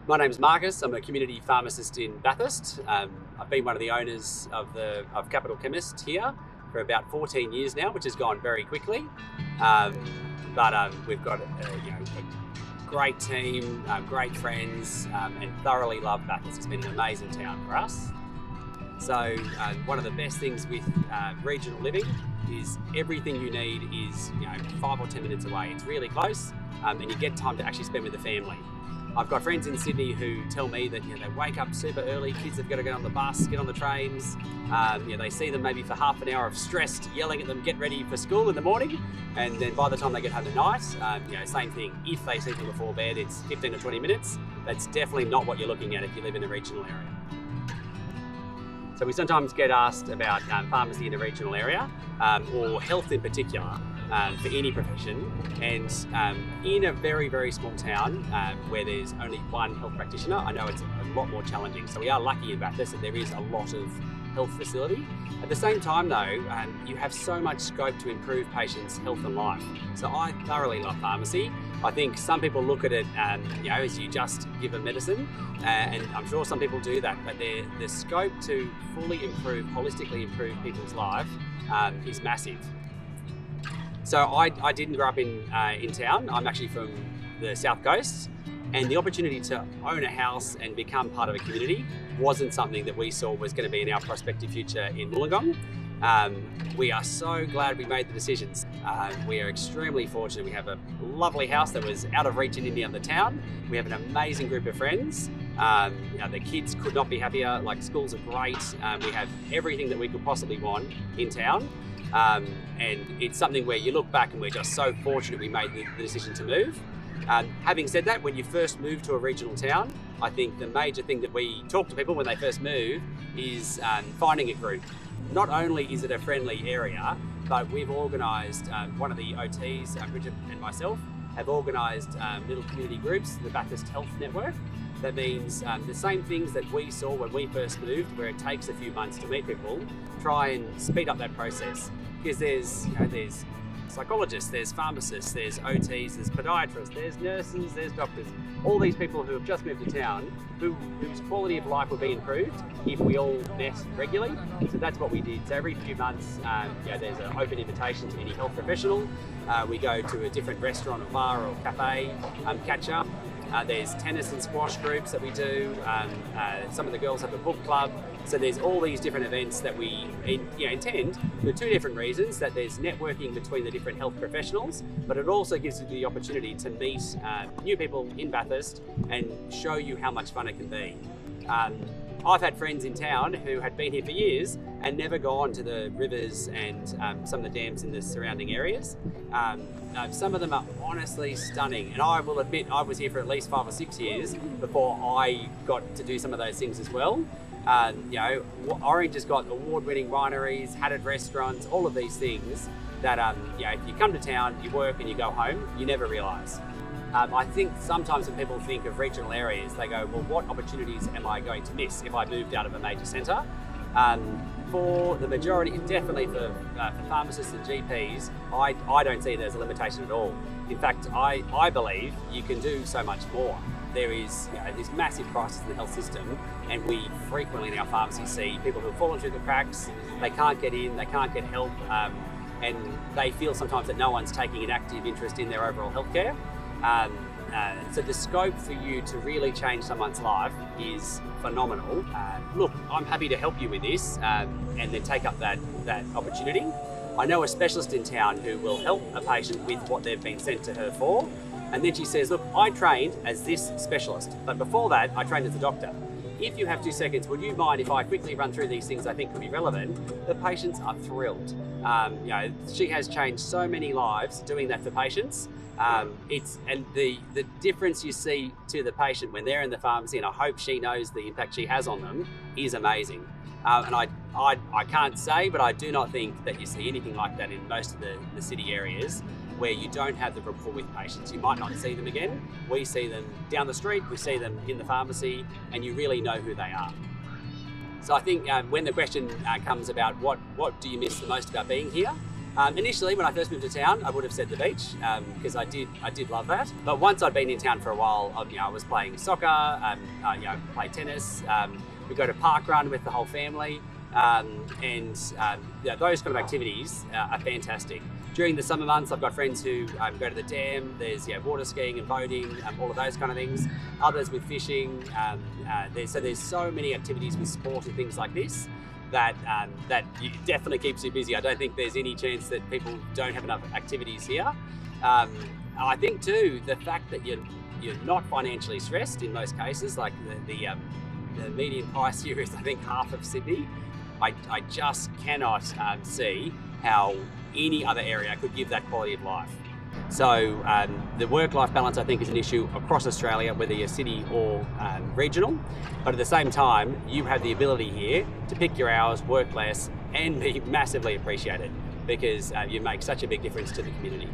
My name's Marcus. I'm a community pharmacist in Bathurst. I've been one of the owners of Capital Chemist here for about 14 years now, which has gone very quickly. But we've got a great team, great friends, and thoroughly love Bathurst. It's been an amazing town for us. So one of the best things with regional living is everything you need is 5 or 10 minutes away. It's really close, and you get time to actually spend with the family. I've got friends in Sydney who tell me that they wake up super early, kids have got to get on the bus, get on the trains. They see them maybe for half an hour of stressed, yelling at them, get ready for school in the morning, and then by the time they get home at night, same thing. If they see them before bed, it's 15 to 20 minutes. That's definitely not what you're looking at if you live in a regional area. So we sometimes get asked about pharmacy in a regional area, or health in particular. For any profession, and in a very, very small town where there's only one health practitioner, I know it's a lot more challenging. So we are lucky in Bathurst that there is a lot of health facility. At the same time though, you have so much scope to improve patients' health and life. So I thoroughly love pharmacy. I think some people look at it as you just give a medicine, and I'm sure some people do that, but the scope to fully improve, holistically improve people's life is massive. So I didn't grow up in town. I'm actually from the South Coast, and the opportunity to own a house and become part of a community wasn't something that we saw was going to be in our prospective future in Wollongong. We are so glad we made the decisions. We are extremely fortunate. We have a lovely house that was out of reach in any other town. We have an amazing group of friends. The kids could not be happier. Schools are great. We have everything that we could possibly want in town. And it's something where you look back and we're just so fortunate we made the decision to move. Having said that, when you first move to a regional town, I think the major thing that we talk to people when they first move is finding a group. Not only is it a friendly area, but we've organised, one of the OTs, Bridget and myself, have organised little community groups, the Bathurst Health Network. That means the same things that we saw when we first moved, where it takes a few months to meet people, try and speed up that process. Because there's psychologists, there's pharmacists, there's OTs, there's podiatrists, there's nurses, there's doctors. All these people who have just moved to town, whose quality of life would be improved if we all met regularly. So that's what we did. So every few months, there's an open invitation to any health professional. We go to a different restaurant or bar or cafe, catch up. There's tennis and squash groups that we do. Some of the girls have a book club. So there's all these different events that we intend for two different reasons, that there's networking between the different health professionals, but it also gives you the opportunity to meet new people in Bathurst and show you how much fun it can be. I've had friends in town who had been here for years and never gone to the rivers and some of the dams in the surrounding areas. Some of them are honestly stunning, and I will admit I was here for at least 5 or 6 years before I got to do some of those things as well. Orange has got award-winning wineries, hatted restaurants, all of these things that if you come to town, you work and you go home, you never realise. I think sometimes when people think of regional areas, they go, well, what opportunities am I going to miss if I moved out of a major centre? For the majority, definitely for pharmacists and GPs, I don't see it as a limitation at all. In fact, I believe you can do so much more. There is this massive crisis in the health system, and we frequently in our pharmacy see people who have fallen through the cracks, they can't get in, they can't get help, and they feel sometimes that no one's taking an active interest in their overall healthcare. So the scope for you to really change someone's life is phenomenal. Look, I'm happy to help you with this and then take up that opportunity. I know a specialist in town who will help a patient with what they've been sent to her for, and then she says, look, I trained as this specialist, but before that I trained as a doctor. If you have 2 seconds, would you mind if I quickly run through these things I think could be relevant? The patients are thrilled. She has changed so many lives doing that for patients. The difference you see to the patient when they're in the pharmacy, and I hope she knows the impact she has on them, is amazing. And I can't say, but I do not think that you see anything like that in most of the city areas where you don't have the rapport with patients. You might not see them again. We see them down the street, we see them in the pharmacy, and you really know who they are. So I think when the question comes about what do you miss the most about being here, Initially, when I first moved to town, I would have said the beach because I did love that. But once I'd been in town for a while, I was playing soccer, played tennis. We go to park run with the whole family, those kind of activities are fantastic. During the summer months, I've got friends who go to the dam. There's water skiing and boating, all of those kind of things. Others with fishing. There's so many activities with sport and things like this that definitely keeps you busy. I don't think there's any chance that people don't have enough activities here. I think too, the fact that you're not financially stressed in most cases, like the median price here is I think half of Sydney. I just cannot see how any other area could give that quality of life. So the work-life balance I think is an issue across Australia, whether you're city or regional, but at the same time you have the ability here to pick your hours, work less and be massively appreciated because you make such a big difference to the community.